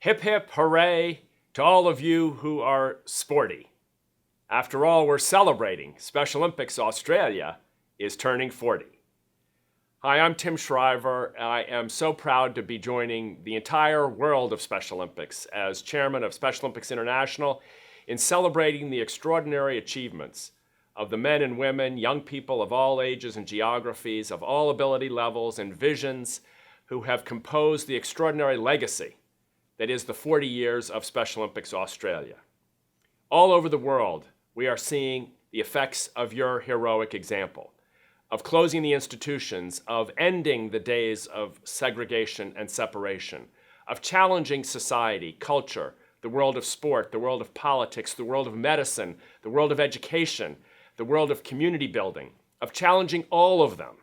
Hip hip hooray to all of you who are sporty. After all, we're celebrating. Special Olympics Australia is turning 40. Hi, I'm Tim Shriver. I am so proud to be joining the entire world of Special Olympics as chairman of Special Olympics International in celebrating the extraordinary achievements of the men and women, young people of all ages and geographies, of all ability levels and visions who have composed the extraordinary legacy that is the 40 years of Special Olympics Australia. All over the world, we are seeing the effects of your heroic example, of closing the institutions, of ending the days of segregation and separation, of challenging society, culture, the world of sport, the world of politics, the world of medicine, the world of education, the world of community building, of challenging all of them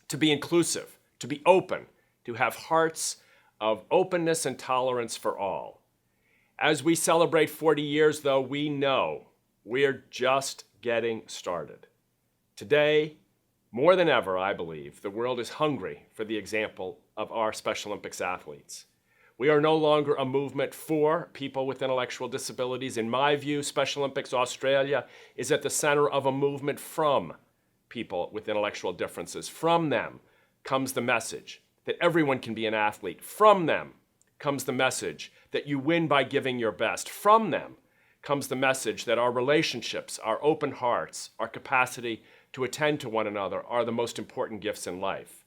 to be inclusive, to be open, to have hearts of openness and tolerance for all. As we celebrate 40 years, though, we know we're just getting started. Today, more than ever, I believe, the world is hungry for the example of our Special Olympics athletes. We are no longer a movement for people with intellectual disabilities. In my view, Special Olympics Australia is at the center of a movement from people with intellectual differences. From them comes the message that everyone can be an athlete. From them comes the message that you win by giving your best. From them comes the message that our relationships, our open hearts, our capacity to attend to one another are the most important gifts in life.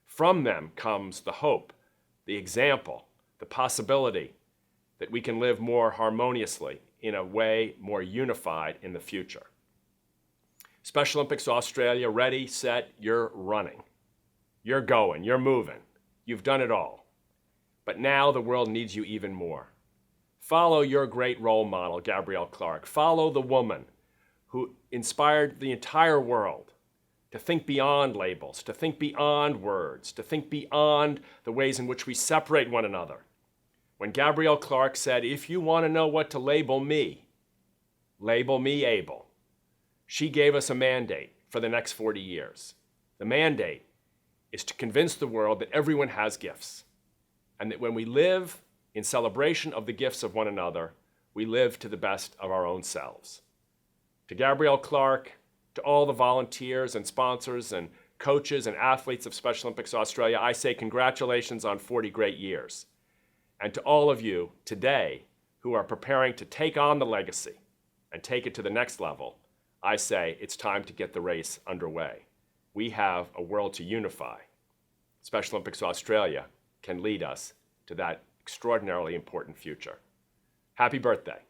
From them comes the hope, the example, the possibility that we can live more harmoniously in a way more unified in the future. Special Olympics Australia, ready, set, you're running. You're going, you're moving. You've done it all. But now the world needs you even more. Follow your great role model, Gabrielle Clark. Follow the woman who inspired the entire world to think beyond labels, to think beyond words, to think beyond the ways in which we separate one another. When Gabrielle Clark said, "If you want to know what to label me able," she gave us a mandate for the next 40 years. The mandate is to convince the world that everyone has gifts, and that when we live in celebration of the gifts of one another, we live to the best of our own selves. To Gabrielle Clark, to all the volunteers and sponsors and coaches and athletes of Special Olympics Australia, I say congratulations on 40 great years. And to all of you today who are preparing to take on the legacy and take it to the next level, I say it's time to get the race underway. We have a world to unify. Special Olympics Australia can lead us to that extraordinarily important future. Happy birthday.